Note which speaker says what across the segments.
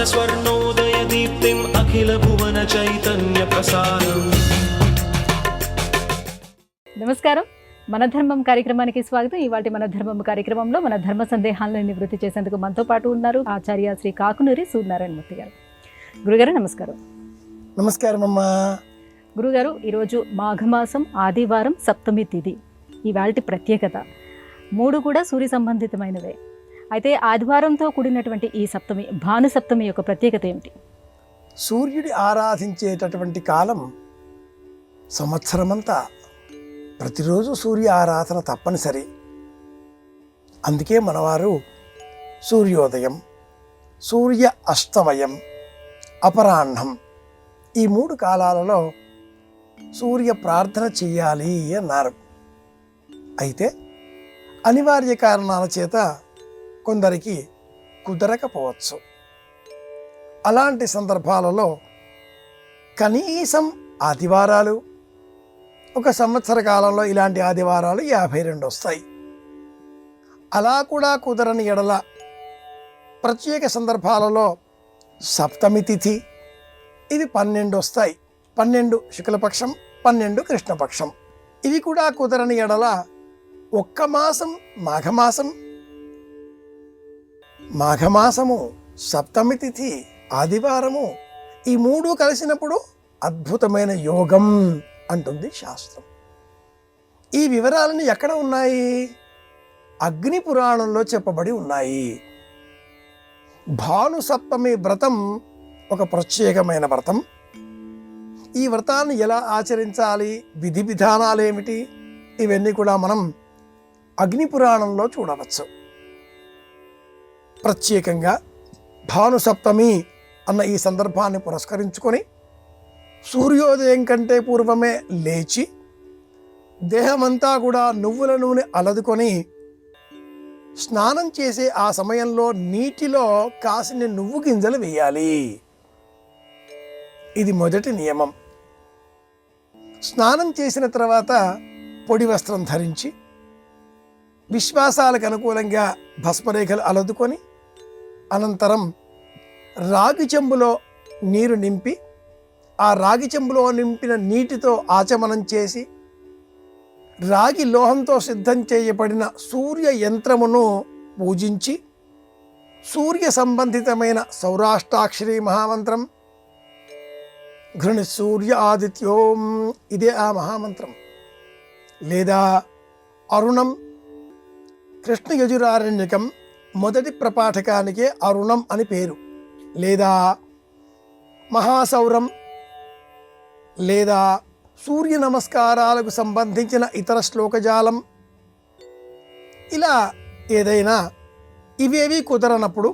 Speaker 1: स्वर्णोदयदीप्तिम् अखिलभुवनचैतन्यप्रसारम्।
Speaker 2: నమస్కారం. మన ధర్మం కార్యక్రమానికి స్వాగతం. ఇవాటి మన ధర్మం కార్యక్రమంలో మన ధర్మ సందేహాలను నివృత్తి చేసేందుకు మనతో పాటు ఉన్నారు ఆచార్య శ్రీ కాకునూరి సూర్యనారాయణమూర్తి గారు. గురుగారు నమస్కారం.
Speaker 3: నమస్కారం అమ్మా.
Speaker 2: గురుగారు, ఈరోజు మాఘమాసం ఆదివారం సప్తమి తిథి. ఇవాల్టి ప్రత్యేకత 3 కూడా సూర్య సంబంధితమైనవే. అయితే ఆదివారంతో కూడినటువంటి ఈ సప్తమి, భాను సప్తమి యొక్క ప్రత్యేకత ఏమిటి?
Speaker 3: సూర్యుడి ఆరాధించేటటువంటి కాలం సంవత్సరమంతా ప్రతిరోజు సూర్య ఆరాధన తప్పనిసరి. అందుకే మనవారు సూర్యోదయం, సూర్య అస్తమయం, అపరాహ్నం ఈ 3 కాలాలలో సూర్య ప్రార్థన చెయ్యాలి అన్నారు. అయితే అనివార్య కారణాల చేత కొందరికి కుదరకపోవచ్చు. అలాంటి సందర్భాలలో కనీసం ఆదివారాలు, ఒక సంవత్సర కాలంలో ఇలాంటి ఆదివారాలు 52 వస్తాయి. అలా కూడా కుదరని ఎడల ప్రత్యేక సందర్భాలలో సప్తమి తిథి ఇవి 12 వస్తాయి. 12 శుక్లపక్షం, 12 కృష్ణపక్షం. ఇవి కూడా కుదరని ఎడల ఒక్క మాసం మాఘమాసము, సప్తమి తిథి, ఆదివారము ఈ 3 కలిసినప్పుడు అద్భుతమైన యోగం అంటుంది శాస్త్రం. ఈ వివరాలని ఎక్కడ ఉన్నాయి? అగ్ని పురాణంలో చెప్పబడి ఉన్నాయి. భాను సప్తమి వ్రతం ఒక ప్రత్యేకమైన వ్రతం. ఈ వ్రతాన్ని ఎలా ఆచరించాలి, విధి విధానాలు ఏమిటి, ఇవన్నీ కూడా మనం అగ్ని పురాణంలో చూడవచ్చు. ప్రత్యేకంగా భాను సప్తమి అన్న ఈ సందర్భాన్ని పురస్కరించుకొని సూర్యోదయం కంటే పూర్వమే లేచి దేహమంతా కూడా నువ్వుల నూనె అలదుకొని స్నానం చేసే ఆ సమయంలో నీటిలో కాసిన నువ్వు గింజలు వేయాలి. ఇది మొదటి నియమం. స్నానం చేసిన తర్వాత పొడి వస్త్రం ధరించి విశ్వాసాలకు అనుకూలంగా భస్మరేఖలు అలదుకొని అనంతరం రాగి చెంబులో నీరు నింపి ఆ రాగి చెంబులో నింపిన నీటితో ఆచమనం చేసి రాగి లోహంతో సిద్ధం చేయబడిన సూర్య యంత్రమును పూజించి సూర్య సంబంధితమైన సౌరాష్టాక్షరి మహామంత్రం ఘృణి సూర్య ఆదిత్యోం, ఇదే ఆ మహామంత్రం. లేదా అరుణం, కృష్ణ యజురారణ్యకం మొదటి ప్రపాఠకానికే అరుణం అని పేరు. లేదా మహాసౌరం, లేదా సూర్య నమస్కారాలకు సంబంధించిన ఇతర శ్లోకజాలం, ఇలా ఏదైనా. ఇవేవి కుదరనప్పుడు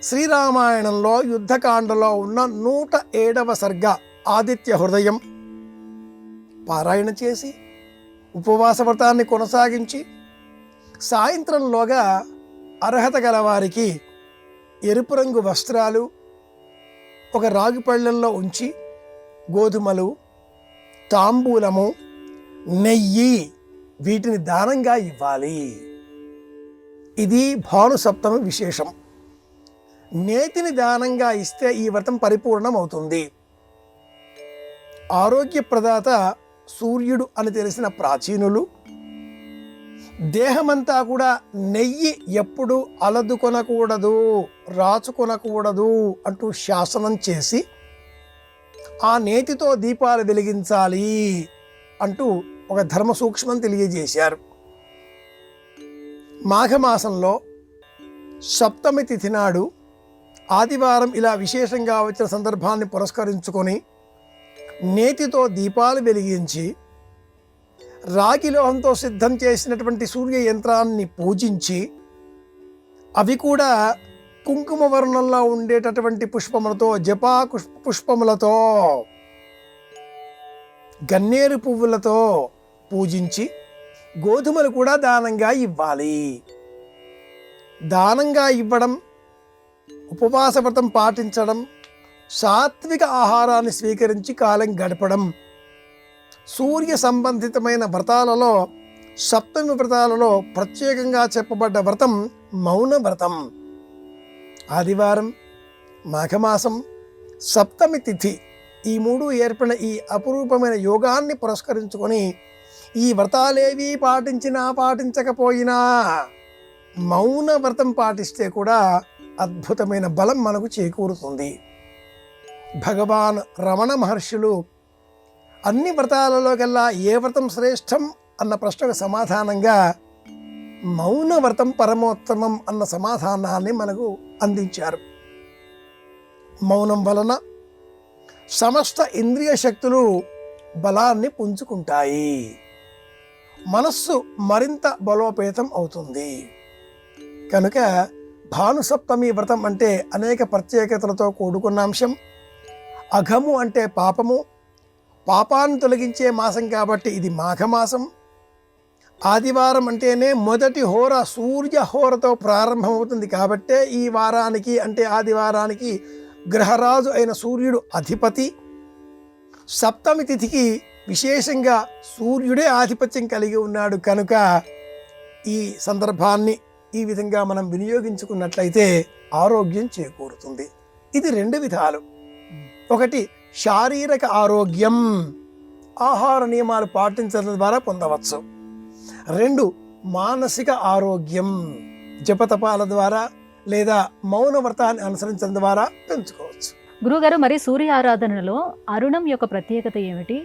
Speaker 3: శ్రీరామాయణంలో యుద్ధకాండలో ఉన్న 107వ సర్గ ఆదిత్య హృదయం పారాయణ చేసి ఉపవాస వ్రతాన్ని కొనసాగించి సాయంత్రంలోగా అర్హత గలవారికి ఎరుపు రంగు వస్త్రాలు ఒక రాగి పళ్ళెంలో ఉంచి గోధుమలు, తాంబూలము, నెయ్యి వీటిని దానంగా ఇవ్వాలి. ఇది భాను సప్తమి విశేషం. నేతిని దానంగా ఇస్తే ఈ వ్రతం పరిపూర్ణమవుతుంది. ఆరోగ్య ప్రదాత సూర్యుడు అని తెలిసిన ప్రాచీనులు దేహమంతా కూడా నెయ్యి ఎప్పుడు అలదుకొనకూడదు, రాచుకొనకూడదు అంటూ శాసనం చేసి ఆ నేతితో దీపాలు వెలిగించాలి అంటూ ఒక ధర్మ సూక్ష్మం తెలియజేశారు. మాఘమాసంలో సప్తమి తిథి నాడు ఆదివారం ఇలా విశేషంగా వచ్చిన సందర్భాన్ని పురస్కరించుకొని నేతితో దీపాలు వెలిగించి రాగి లోహంతో సిద్ధం చేసినటువంటి సూర్య యంత్రాన్ని పూజించి అవి కూడా కుంకుమ వర్ణంలో ఉండేటటువంటి పుష్పములతో, జపా పుష్పములతో, గన్నేరు పువ్వులతో పూజించి గోధుమలు కూడా దానంగా ఇవ్వాలి. దానంగా ఇవ్వడం, ఉపవాస వ్రతం పాటించడం, సాత్విక ఆహారాన్ని స్వీకరించి కాలం గడపడం సూర్య సంబంధితమైన వ్రతాలలో సప్తమి వ్రతాలలో ప్రత్యేకంగా చెప్పబడ్డ వ్రతం మౌన వ్రతం. ఆదివారం మాఘమాసం సప్తమి తిథి ఈ మూడు ఏర్పడిన ఈ అపురూపమైన యోగాన్ని పురస్కరించుకొని ఈ వ్రతాలేవి పాటించినా పాటించకపోయినా మౌన వ్రతం పాటిస్తే కూడా అద్భుతమైన బలం మనకు చేకూరుతుంది. భగవాన్ రమణ మహర్షులు అన్ని వ్రతాలలోకెల్లా ఏ వ్రతం శ్రేష్టం అన్న ప్రశ్నకు సమాధానంగా మౌన వ్రతం పరమోత్తమం అన్న సమాధానాన్ని మనకు అందించారు. మౌనం వలన సమస్త ఇంద్రియ శక్తులు బలాన్ని పుంజుకుంటాయి, మనస్సు మరింత బలోపేతం అవుతుంది. కనుక భానుసప్తమి వ్రతం అంటే అనేక ప్రత్యేకతలతో కూడుకున్న అంశం. అఘము అంటే పాపము, పాపాన్ని తొలగించే మాసం కాబట్టి ఇది మాఘమాసం. ఆదివారం అంటేనే మొదటి హోర సూర్య హోరతో ప్రారంభమవుతుంది కాబట్టే ఈ వారానికి అంటే ఆదివారానికి గ్రహరాజు అయిన సూర్యుడు అధిపతి. సప్తమి తిథికి విశేషంగా సూర్యుడే ఆధిపత్యం కలిగి ఉన్నాడు కనుక ఈ సందర్భాన్ని ఈ విధంగా మనం వినియోగించుకున్నట్లయితే ఆరోగ్యం చేకూరుతుంది. ఇది రెండు విధాలు. ఒకటి శారీరక ఆరోగ్యం, ఆహార నియమాలు పాటించడం ద్వారా పొందవచ్చు. రెండు మానసిక ఆరోగ్యం, జపతపాల ద్వారా లేదా మౌన వ్రతాన్ని అనుసరించడం ద్వారా పెంచుకోవచ్చు.
Speaker 2: గురుగారు, మరి సూర్య ఆరాధనలో అరుణం యొక్క ప్రత్యేకత ఏమిటి?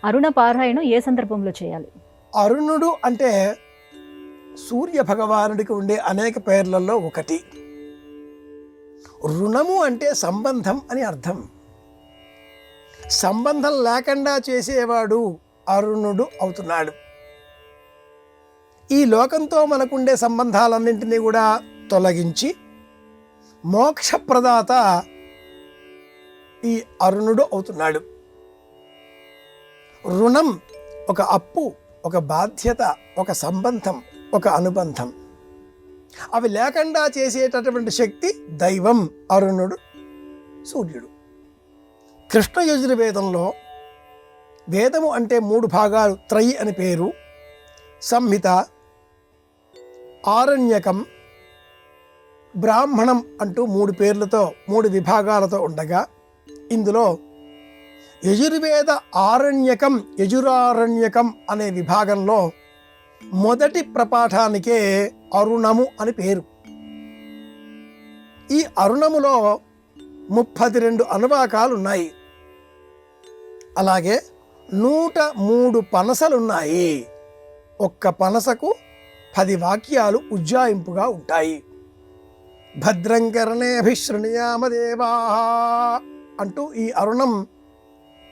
Speaker 2: అరుణ పారాయణం ఏ సందర్భంలో చేయాలి?
Speaker 3: అరుణుడు అంటే సూర్య భగవానుడికి ఉండే అనేక పేర్లలో ఒకటి. రుణము అంటే సంబంధం అని అర్థం. సంబంధం లేకుండా చేసేవాడు అరుణుడు అవుతున్నాడు. ఈ లోకంతో మనకుండే సంబంధాలన్నింటినీ కూడా తొలగించి మోక్షప్రదాత ఈ అరుణుడు అవుతున్నాడు. రుణం ఒక అప్పు, ఒక బాధ్యత, ఒక సంబంధం, ఒక అనుబంధం. అవి లేకుండా చేసేటటువంటి శక్తి దైవం, అరుణుడు, సూర్యుడు. కృష్ణ యజుర్వేదంలో వేదము అంటే 3 భాగాలు, త్రయి అని పేరు, సంహిత, ఆరణ్యకం, బ్రాహ్మణం అంటూ 3 పేర్లతో 3 విభాగాలతో ఉండగా ఇందులో యజుర్వేద ఆరణ్యకం, యజురారణ్యకం అనే విభాగంలో మొదటి ప్రపాఠానికే అరుణము అని పేరు. ఈ అరుణములో 32 అనువాకాలు ఉన్నాయి. అలాగే 103 పనసలున్నాయి. ఒక్క పనసకు 10 వాక్యాలు ఉజ్జాయింపుగా ఉంటాయి. భద్రంకరణేభిశృణుయామదేవాః అంటూ ఈ అరుణం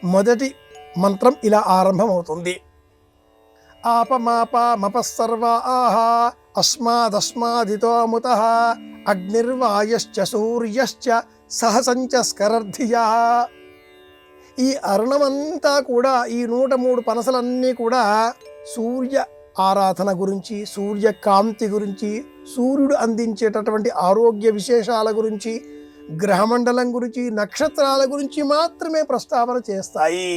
Speaker 3: మొదటి మంత్రం ఇలా ఆరంభమవుతుంది. ఆపమాపమపస్సర్వాః అస్మాదస్మాదితోముతః అగ్నిర్వాయశ్చ సూర్యశ్చ సహసంచ స్కరర్ధియా. ఈ అరుణమంతా కూడా, ఈ 103 పనసలన్నీ కూడా సూర్య ఆరాధన గురించి, సూర్యకాంతి గురించి, సూర్యుడు అందించేటటువంటి ఆరోగ్య విశేషాల గురించి, గ్రహమండలం గురించి, నక్షత్రాల గురించి మాత్రమే ప్రస్తావన చేస్తాయి.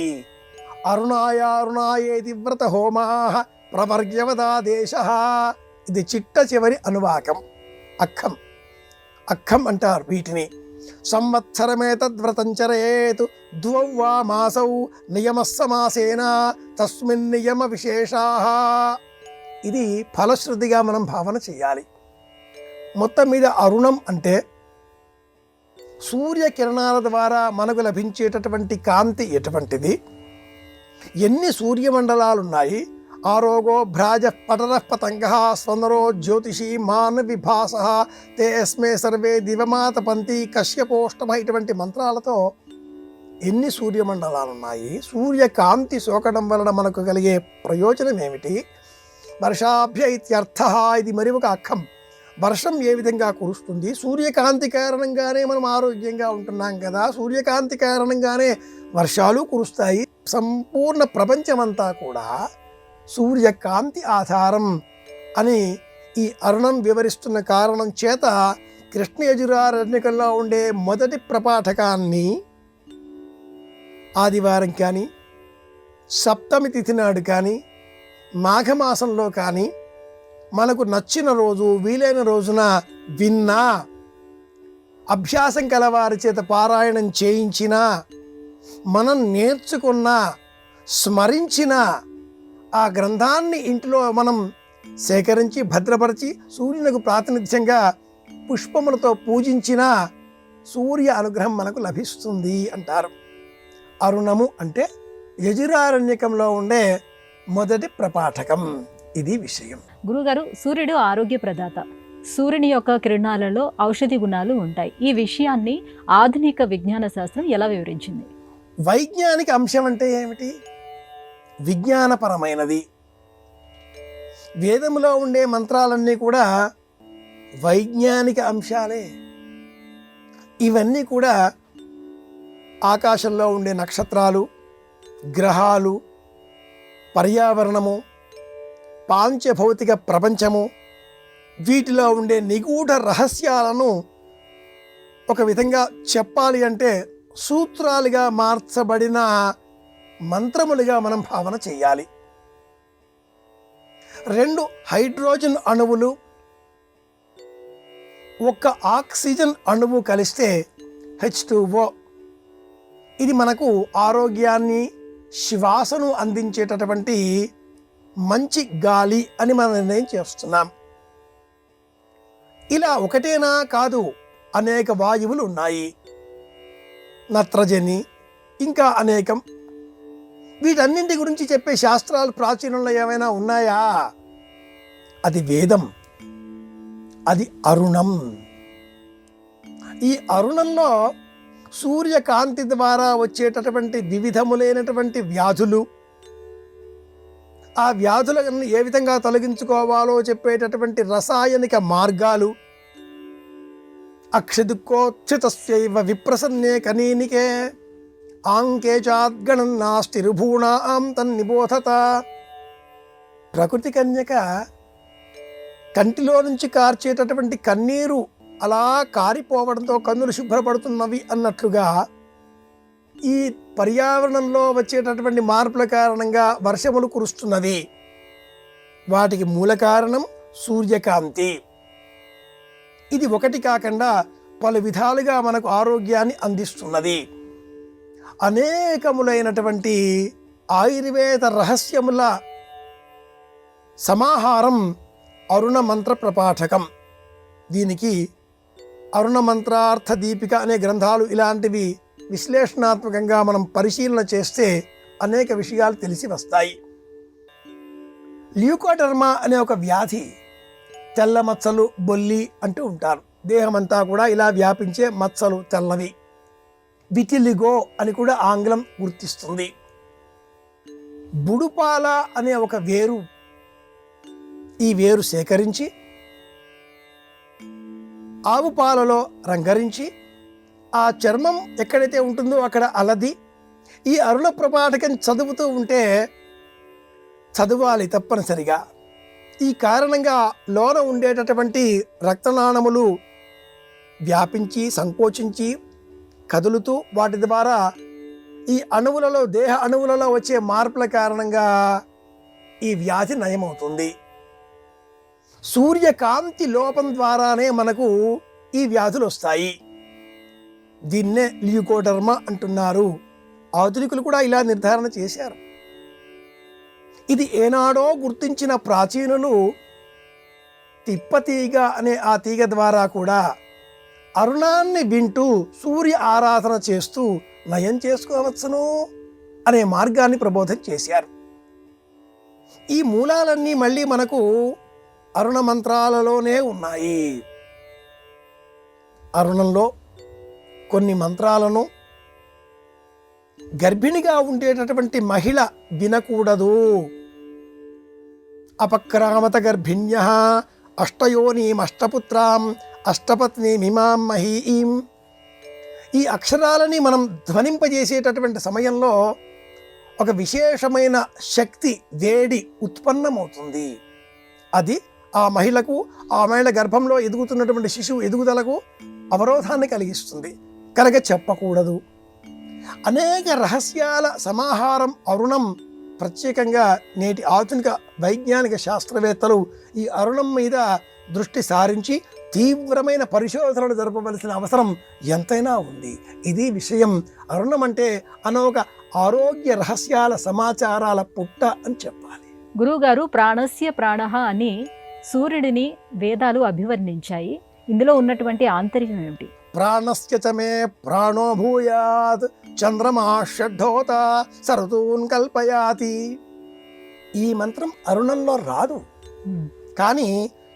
Speaker 3: అరుణాయ అరుణాయేతి వ్రత హోమాః ప్రవర్గ్యవదాదేశః. ఇది చిట్ట చివరి అనువాకం. అక్కం అక్కం అంటారు వీటిని. సంవత్సరమేతద్వ్రతం చరేతు ద్వౌ వా మాసౌ నియమస్సమాసేన తస్మిన్ నియమ విశేషాః. ఇది ఫలశ్రుతిగా మనం భావన చేయాలి. మొత్తం మీద అరుణం అంటే సూర్యకిరణాల ద్వారా మనకు లభించేటటువంటి కాంతి ఎటువంటిది, ఎన్ని సూర్యమండలాలున్నాయి, ఆరోగో భ్రాజ పటన పతంగ స్వనరో జ్యోతిషి మాన విభాస తే ఎస్మే సర్వే దివమాత పంతి కశ్యపోష్టమ ఇటువంటి మంత్రాలతో ఎన్ని సూర్యమండలాలున్నాయి, సూర్యకాంతి సోకడం వలన మనకు కలిగే ప్రయోజనం ఏమిటి, వర్షాభ్య ఇత్యర్థ. ఇది మరి ఒక అక్కం. వర్షం ఏ విధంగా కురుస్తుంది, సూర్యకాంతి కారణంగానే మనం ఆరోగ్యంగా ఉంటున్నాం కదా, సూర్యకాంతి కారణంగానే వర్షాలు కురుస్తాయి. సంపూర్ణ ప్రపంచమంతా కూడా సూర్యకాంతి ఆధారం అని ఈ అరుణం వివరిస్తున్న కారణం చేత కృష్ణ యజురారణ్యకంలో ఉండే మొదటి ప్రపాఠకాన్ని ఆదివారం కానీ, సప్తమి తిథి నాడు కానీ, మాఘమాసంలో కానీ మనకు నచ్చిన రోజు, వీలైన రోజున విన్నా అభ్యాసం కలవారి చేత పారాయణం చేయించినా, మనం నేర్చుకున్న స్మరించిన ఆ గ్రంథాన్ని ఇంటిలో మనం సేకరించి భద్రపరిచి సూర్యునికి ప్రాతినిధ్యంగా పుష్పములతో పూజించిన సూర్య అనుగ్రహం మనకు లభిస్తుంది అంటారు. అరుణము అంటే యజురారణ్యకంలో ఉండే మొదటి ప్రపాఠకం. ఇది విషయం.
Speaker 2: గురుగారు, సూర్యుడు ఆరోగ్య ప్రదాత. సూర్యుని యొక్క కిరణాలలో ఔషధి గుణాలు ఉంటాయి. ఈ విషయాన్ని ఆధునిక విజ్ఞాన శాస్త్రం ఎలా వివరించింది?
Speaker 3: వైజ్ఞానిక అంశం అంటే ఏమిటి? విజ్ఞానపరమైనది. వేదములో ఉండే మంత్రాలన్నీ కూడా వైజ్ఞానిక అంశాలే. ఇవన్నీ కూడా ఆకాశంలో ఉండే నక్షత్రాలు, గ్రహాలు, పర్యావరణము, పాంచభౌతిక ప్రపంచము, వీటిలో ఉండే నిగూఢ రహస్యాలను ఒక విధంగా చెప్పాలి అంటే సూత్రాలుగా మార్చబడిన మంత్రములుగా మనం భావన చేయాలి. 2 హైడ్రోజన్ అణువులు, 1 ఆక్సిజన్ అణువు కలిస్తే H2O. ఇది మనకు ఆరోగ్యాన్ని, శ్వాసను అందించేటటువంటి మంచి గాలి అని మనం నిర్ణయం చేస్తున్నాం. ఇలా ఒకటేనా? కాదు, అనేక వాయువులు ఉన్నాయి. నత్రజని, ఇంకా అనేకం. వీటన్నింటి గురించి చెప్పే శాస్త్రాలు ప్రాచీనంలో ఏమైనా ఉన్నాయా? అది వేదం, అది అరుణం. ఈ అరుణంలో సూర్యకాంతి ద్వారా వచ్చేటటువంటి వివిధములైనటువంటి వ్యాధులు, ఆ వ్యాధులను ఏ విధంగా తొలగించుకోవాలో చెప్పేటటువంటి రసాయనిక మార్గాలు, అక్షదుఃఖోత్థితస్యైవ విప్రసన్నే కనీనికే ఆంకే చాద్గణం నాస్తి రుభూణాం తన్నిబోధత. ప్రకృతి కన్యక కంటిలో నుంచి కార్చేటటువంటి కన్నీరు అలా కారిపోవడంతో కన్నులు శుభ్రపడుతున్నవి అన్నట్లుగా ఈ పర్యావరణంలో వచ్చేటటువంటి మార్పుల కారణంగా వర్షములు కురుస్తున్నవి. వాటికి మూల కారణం సూర్యకాంతి. ఇది ఒకటి కాకుండా పలు విధాలుగా మనకు ఆరోగ్యాన్ని అందిస్తున్నది. అనేకములైనటువంటి ఆయుర్వేద రహస్యముల సమాహారం అరుణ మంత్ర ప్రపాఠకం. దీనికి అరుణ మంత్రార్థ దీపిక అనే గ్రంథాలు, ఇలాంటివి విశ్లేషణాత్మకంగా మనం పరిశీలన చేస్తే అనేక విషయాలు తెలిసి వస్తాయి. ల్యూకోడర్మా అనే ఒక వ్యాధి, తెల్ల మచ్చలు, బొల్లి అంటూ ఉంటారు. దేహమంతా కూడా ఇలా వ్యాపించే మచ్చలు తెల్లవి. విటిలిగో అని కూడా ఆంగ్లం గుర్తిస్తుంది. బుడుపాల అనే ఒక వేరు, ఈ వేరు సేకరించి ఆవు పాలలో రంగరించి ఆ చర్మం ఎక్కడైతే ఉంటుందో అక్కడ అలది ఈ అరుణ ప్రపాఠకం చదువుతూ ఉంటే, చదవాలి తప్పనిసరిగా. ఈ కారణంగా లోన ఉండేటటువంటి రక్తనాళములు వ్యాపించి సంకోచించి కదులుతూ వాటి ద్వారా ఈ అణువులలో, దేహ అణువులలో వచ్చే మార్పుల కారణంగా ఈ వ్యాధి నయమవుతుంది. సూర్యకాంతి లోపం ద్వారానే మనకు ఈ వ్యాధులు వస్తాయి. దీన్నే ల్యూకోడర్మా అంటున్నారు. ఆధునికులు కూడా ఇలా నిర్ధారణ చేశారు. ఇది ఏనాడో గుర్తించిన ప్రాచీనులు తిప్పతీగ అనే ఆ తీగ ద్వారా కూడా అరుణాన్ని వింటూ సూర్య ఆరాధన చేస్తూ నయం చేసుకోవచ్చును అనే మార్గాన్ని ప్రబోధం చేశారు. ఈ మూలాలన్నీ మళ్ళీ మనకు అరుణ మంత్రాలలోనే ఉన్నాయి. అరుణంలో కొన్ని మంత్రాలను గర్భిణిగా ఉండేటటువంటి మహిళ వినకూడదు. అపక్రామత గర్భిణ్యః అష్టయోనీం అష్టపుత్రాం అష్టపత్నీమిమాం మహీం. ఈ అక్షరాలని మనం ధ్వనింపజేసేటటువంటి సమయంలో ఒక విశేషమైన శక్తి, వేడి ఉత్పన్నమవుతుంది. అది ఆ మహిళకు, ఆ మహిళ గర్భంలో ఎదుగుతున్నటువంటి శిశువు ఎదుగుదలకు అవరోధాన్ని కలిగిస్తుంది. కనుక చెప్పకూడదు. అనేక రహస్యాల సమాహారం అరుణం. ప్రత్యేకంగా నేటి ఆధునిక వైజ్ఞానిక శాస్త్రవేత్తలు ఈ అరుణం మీద దృష్టి సారించి తీవ్రమైన పరిశోధనలు జరపవలసిన అవసరం ఎంతైనా ఉంది. ఇది విషయం. అరుణం అంటే అనొక ఆరోగ్య రహస్యాల సమాచారాల పుట్ట అని చెప్పాలి.
Speaker 2: గురువుగారు, ప్రాణస్య ప్రాణః అని సూర్యుడిని వేదాలు అభివర్ణించాయి. ఇందులో ఉన్నటువంటి ఆంతర్యం ఏమిటి?
Speaker 3: ప్రాణస్య చ మే ప్రాణో భూయాత్ చంద్రమా షడ్ఢోత సరతూన్ కల్పయాతి. ఈ మంత్రం అరుణంలో రాదు, కానీ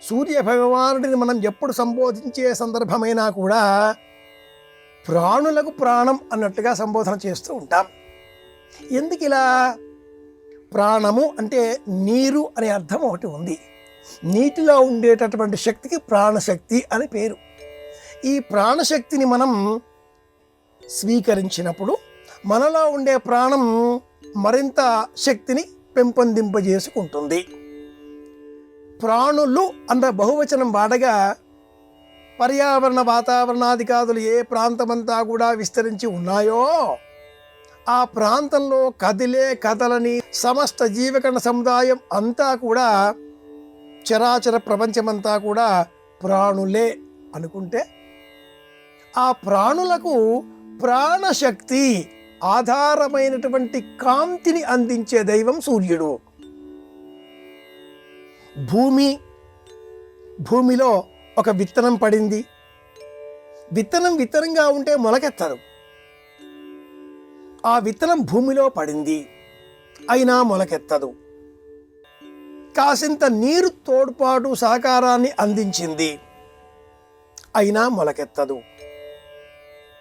Speaker 3: సూర్య భగవానుడిని మనం ఎప్పుడు సంబోధించే సందర్భమైనా కూడా ప్రాణులకు ప్రాణం అన్నట్టుగా సంబోధన చేస్తూ ఉంటాం. ఎందుకు ఇలా? ప్రాణము అంటే నీరు అనే అర్థం ఒకటి ఉంది. నీటిలో ఉండేటటువంటి శక్తికి ప్రాణశక్తి అని పేరు. ఈ ప్రాణశక్తిని మనం స్వీకరించినప్పుడు మనలో ఉండే ప్రాణం మరింత శక్తిని పెంపొందింపజేసుకుంటుంది. ప్రాణులు అన్న బహువచనం వాడగా పర్యావరణ వాతావరణాధికారులు ఏ ప్రాంతమంతా కూడా విస్తరించి ఉన్నాయో ఆ ప్రాంతంలో కదలని సమస్త జీవకణ సముదాయం అంతా కూడా చరాచర ప్రపంచమంతా కూడా ప్రాణులే అనుకుంటే ఆ ప్రాణులకు ప్రాణశక్తి ఆధారమైనటువంటి కాంతిని అందించే దైవం సూర్యుడు. భూమిలో ఒక విత్తనం పడింది. విత్తనంగా ఉంటే మొలకెత్తదు. ఆ విత్తనం భూమిలో పడింది, అయినా మొలకెత్తదు. కాసింత నీరు తోడ్పాటు సహకారాన్ని అందించింది, అయినా మొలకెత్తదు.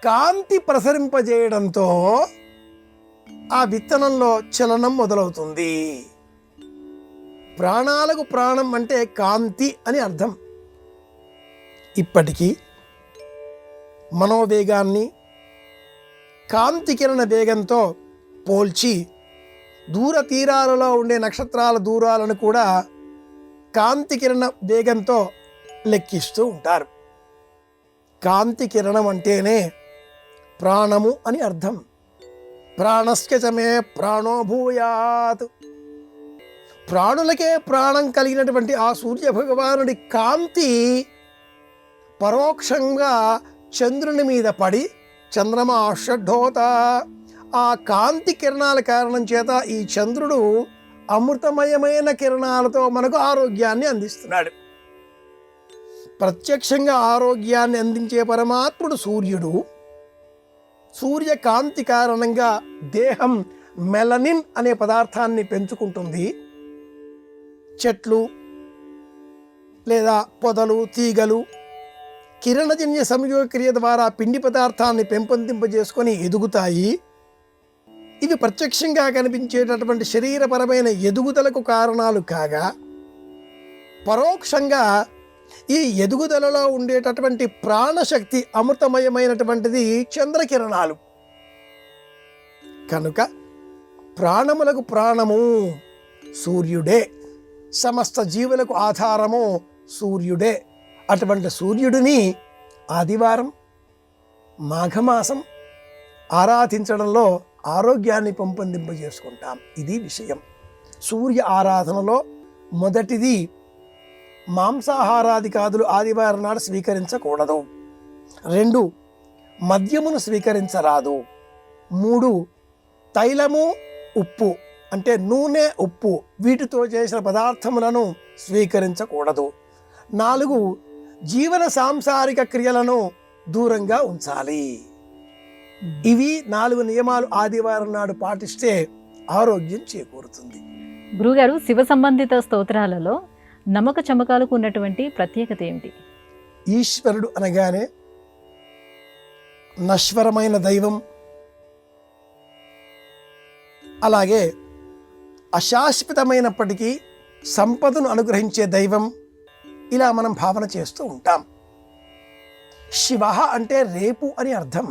Speaker 3: కాంతి ప్రసరింపజేయడంతో ఆ విత్తనంలో చలనం మొదలవుతుంది. ప్రాణాలకు ప్రాణం అంటే కాంతి అని అర్థం. ఇప్పటికీ మనోవేగాన్ని కాంతి కిరణ వేగంతో పోల్చి దూర తీరాలలో ఉండే నక్షత్రాల దూరాలను కూడా కాంతి కిరణ వేగంతో లెక్కిస్తూ ఉంటారు. కాంతి కిరణం అంటేనే ప్రాణము అని అర్థం. ప్రాణస్య చ మే ప్రాణో భూయాత్. ప్రాణులకే ప్రాణం కలిగినటువంటి ఆ సూర్య భగవానుడి కాంతి పరోక్షంగా చంద్రుని మీద పడి చంద్రమా షడ్ఢోత. ఆ కాంతి కిరణాల కారణం చేత ఈ చంద్రుడు అమృతమయమైన కిరణాలతో మనకు ఆరోగ్యాన్ని అందిస్తున్నాడు. ప్రత్యక్షంగా ఆరోగ్యాన్ని అందించే పరమాత్ముడు సూర్యుడు. సూర్యకాంతి కారణంగా దేహం మెలనిన్ అనే పదార్థాన్ని పెంచుకుంటుంది. చెట్లు లేదా పొదలు, తీగలు కిరణజన్య సంయోగక్రియ ద్వారా పిండి పదార్థాన్ని పెంపొందింపజేసుకొని ఎదుగుతాయి. ఇవి ప్రత్యక్షంగా కనిపించేటటువంటి శరీరపరమైన ఎదుగుదలకు కారణాలు కాగా, పరోక్షంగా ఈ ఎదుగుదలలో ఉండేటటువంటి ప్రాణశక్తి అమృతమయమైనటువంటిది చంద్రకిరణాలు. కనుక ప్రాణములకు ప్రాణము సూర్యుడే, సమస్త జీవులకు ఆధారము సూర్యుడే. అటువంటి సూర్యుడిని ఆదివారం మాఘమాసం ఆరాధించడంలో ఆరోగ్యాన్ని పెంపొందింపజేసుకుంటాం. ఇది విషయం. సూర్య ఆరాధనలో మొదటిది మాంసాహారాదికాదులు ఆదివారం నాడు స్వీకరించకూడదు. 2 మద్యమును స్వీకరించరాదు. 3 తైలము, ఉప్పు అంటే నూనె, ఉప్పు వీటితో చేసిన పదార్థములను స్వీకరించకూడదు. 4 జీవన సాంసారిక క్రియలను దూరంగా ఉంచాలి. ఇవి 4 నియమాలు ఆదివారం నాడు పాటిస్తే ఆరోగ్యం చేకూరుతుంది.
Speaker 2: గురుగారు, శివ సంబంధిత స్తోత్రాలలో నమ్మక చమకాలకు ఉన్నటువంటి ప్రత్యేకత ఏమిటి?
Speaker 3: ఈశ్వరుడు అనగానే నశ్వరమైన దైవం, అలాగే అశాశ్వతమైనప్పటికీ సంపదను అనుగ్రహించే దైవం, ఇలా మనం భావన చేస్తూ ఉంటాం. శివ అంటే రేపు అని అర్థం.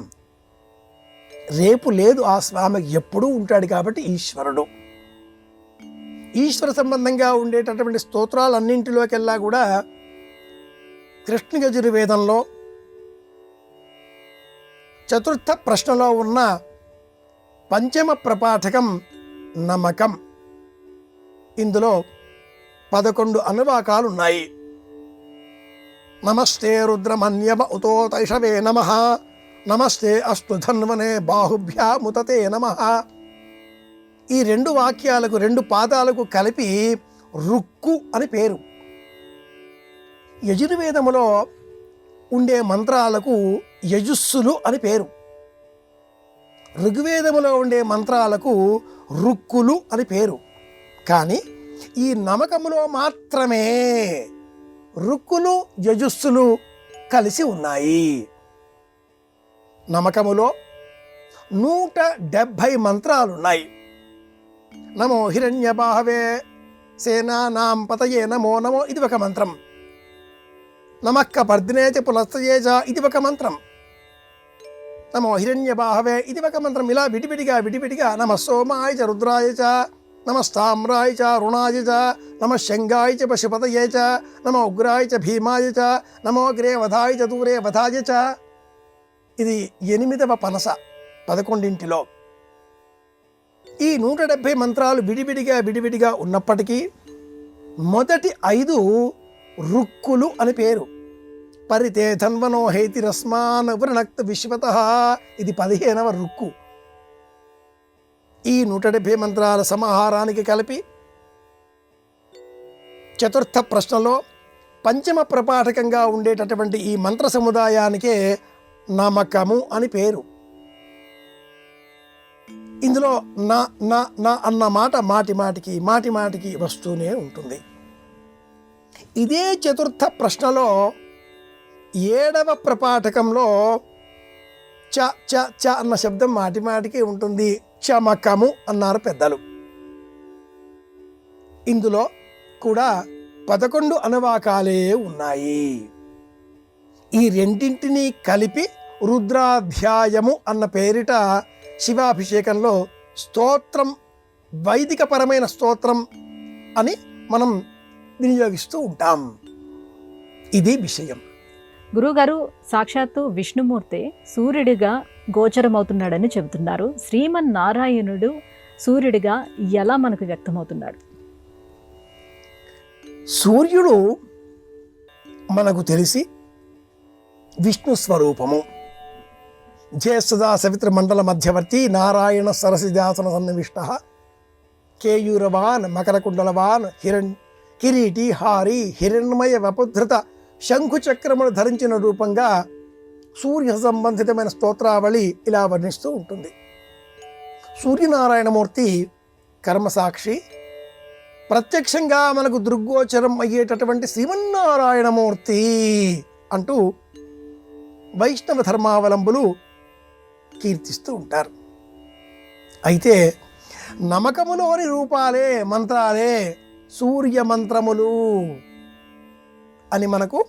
Speaker 3: రేపు లేదు ఆ స్వామికి, ఎప్పుడూ ఉంటాడు కాబట్టి ఈశ్వరుడు. ఈశ్వర సంబంధంగా ఉండేటటువంటి స్తోత్రాలన్నింటిలోకెల్లా కూడా కృష్ణ యజుర్వేదంలో చతుర్థ ప్రశ్నలో ఉన్న పంచమ ప్రపాఠకం నమకం. ఇందులో 11 అనువాకాలు ఉన్నాయి. నమస్తే రుద్రమన్యమ ఉతో తైషవే నమః, నమస్తే అస్తు ధన్వనే బాహుభ్యాముతతే నమః. ఈ రెండు వాక్యాలకు, రెండు పాదాలకు కలిపి రుక్కు అని పేరు. యజుర్వేదములో ఉండే మంత్రాలకు యజుస్సులు అని పేరు. ఋగ్వేదములో ఉండే మంత్రాలకు రుక్కులు అని పేరు. కానీ ఈ నమకములో మాత్రమే రుక్కులు యజుస్సులు కలిసి ఉన్నాయి. నమకములో 170 మంత్రాలున్నాయి. నమో హిరణ్యబాహవే సేనానాం పతయే నమో నమో ఇది ఒక మంత్రం. నమక్క పర్దినేచ పులస్తయేజ ఇది ఒక మంత్రం. నమో హిరణ్యబాహవే ఇది ఒక మంత్రం. ఇలా విడివిడిగా నమ సోమాయ చ రుద్రాయ చ, నమస్తామ్రాయ చ రుణాయ చ, నమ శంగాయ చ పశుపతయే చ, నమ ఉగ్రాయ చ భీమాయ చ, నమోగ్రే వధాయ చ దూరే వధాయ చ. ఇది 8వ పనస 11ంటిలో. ఈ 170 మంత్రాలు విడివిడిగా ఉన్నప్పటికీ మొదటి 5 రుక్కులు అని పేరు. పరితే ధన్వనో హేతిరస్మాన్ వృణక్త విశ్వతః ఇది 15వ రుక్కు. ఈ 170 మంత్రాల సమాహారానికి కలిపి చతుర్థ ప్రశ్నలో పంచమ ప్రపాఠకంగా ఉండేటటువంటి ఈ మంత్ర సముదాయానికే నమకము అని పేరు. ఇందులో నా నా నా అన్న మాట మాటిమాటికి వస్తూనే ఉంటుంది. ఇదే చతుర్థ ప్రశ్నలో 7వ ప్రపాఠకంలో చ చ చ అన్న శబ్దం మాటిమాటికి ఉంటుంది. చమకము అన్నారు పెద్దలు. ఇందులో కూడా 11 అనువాకాలే ఉన్నాయి. ఈ రెండింటినీ కలిపి రుద్రాధ్యాయము అన్న పేరిట శివాభిషేకంలో స్తోత్రం, వైదికపరమైన స్తోత్రం అని మనం వినియోగిస్తూ ఉంటాం. ఇది విషయం.
Speaker 2: గురుగారు, సాక్షాత్తు విష్ణుమూర్తి సూర్యుడిగా గోచరమవుతున్నాడని చెబుతున్నారు. శ్రీమన్నారాయణుడు సూర్యుడిగా ఎలా మనకు వ్యక్తమవుతున్నాడు?
Speaker 3: సూర్యుడు మనకు తెలిసి విష్ణు స్వరూపము. జ్యేష్ఠదా సవిత్ర మండల మధ్యవర్తి నారాయణ సరసిదాసన సన్నివిష్ట కేయూరవాన్ మకరకుండలవాన్ కిరీటి హారి హిరణ్మయ వపుధృత శంఖుచక్రములు ధరించిన రూపంగా సూర్య సంబంధితమైన స్తోత్రావళి ఇలా వర్ణిస్తూ ఉంటుంది. సూర్యనారాయణమూర్తి కర్మసాక్షి, ప్రత్యక్షంగా మనకు దృగ్గోచరం అయ్యేటటువంటి శ్రీమన్నారాయణమూర్తి అంటూ వైష్ణవ ధర్మావలంబులు కీర్తిస్తూ ఉంటారు. అయితే నమకములోని రూపాలే, మంత్రాలే సూర్య మంత్రములు అని మనకు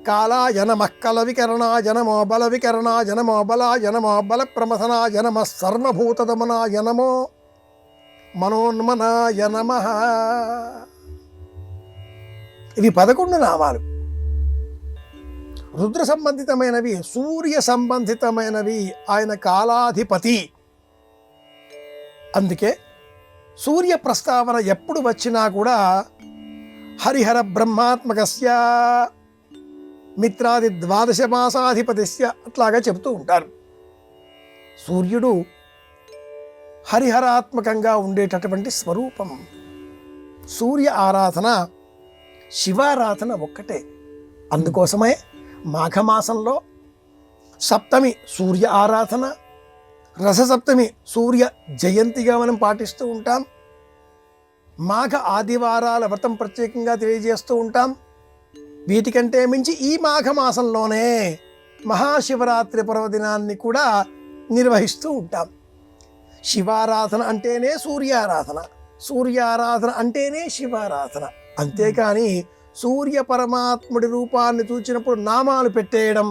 Speaker 3: కాళాయ కల వికరణాయ నమో బల వికరణాయ నమో బలాయ నమో బల ప్రమథనాయ నమః సర్వభూతదమనాయ నమో మనోన్మనాయ నమః. ఇవి 11 నామాలు. రుద్ర సంబంధితమైనవి, సూర్య సంబంధితమైనవి. ఆయన కాలాధిపతి. అందుకే సూర్య ప్రస్తావన ఎప్పుడు వచ్చినా కూడా హరిహర బ్రహ్మాత్మకస్య మిత్రాది 12 మాసాధిపతిస్య అట్లాగా చెబుతూ ఉంటారు. సూర్యుడు హరిహరాత్మకంగా ఉండేటటువంటి స్వరూపం. సూర్య ఆరాధన, శివారాధన ఒక్కటే. అందుకోసమే మాఘమాసంలో సప్తమి సూర్య ఆరాధన, రససప్తమి సూర్య జయంతిగా మనం పాటిస్తూ ఉంటాం. మాఘ ఆదివారాల వ్రతం ప్రత్యేకంగా తెలియజేస్తూ ఉంటాం. వీటికంటే మించి ఈ మాఘమాసంలోనే మహాశివరాత్రి పర్వదినాన్ని కూడా నిర్వహిస్తూ ఉంటాం. శివారాధన అంటేనే సూర్యారాధన, సూర్యారాధన అంటేనే శివారాధన. అంతేకాని సూర్య పరమాత్ముడి రూపాన్ని చూచినప్పుడు నామాలు పెట్టేయడం,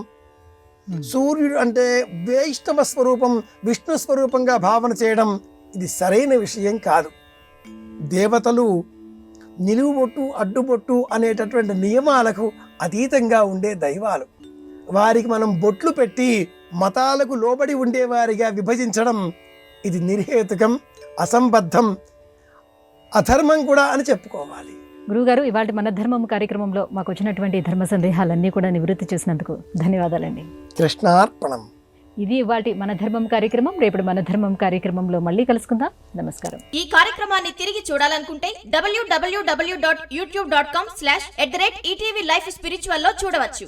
Speaker 3: సూర్యుడు అంటే వైష్ణవ స్వరూపం, విష్ణు స్వరూపంగా భావన చేయడం ఇది సరైన విషయం కాదు. దేవతలు నిలువుబొట్టు, అడ్డుబొట్టు అనేటటువంటి నియమాలకు అతీతంగా ఉండే దైవాలు. వారికి మనం బొట్లు పెట్టి మతాలకు లోబడి ఉండేవారిగా విభజించడం ఇది నిర్హేతుకం, అసంబద్ధం, అధర్మం కూడా అని చెప్పుకోవాలి.
Speaker 2: గురువుగారు, ఇవాళ మన ధర్మం కార్యక్రమంలో మాకు వచ్చినటువంటి ధర్మ సందేహాలన్నీ కూడా నివృత్తి చేసినందుకు ధన్యవాదాలండి.
Speaker 3: కృష్ణార్పణం.
Speaker 2: ఇది ఇవాళ మన ధర్మం కార్యక్రమం. రేపటి మన ధర్మం కార్యక్రమంలో మళ్ళీ కలుసుకుందాం. నమస్కారం.
Speaker 1: ఈ కార్యక్రమాన్ని తిరిగి చూడాలనుకుంటే www.youtube.com/@ETV Life Spiritual లో చూడవచ్చు.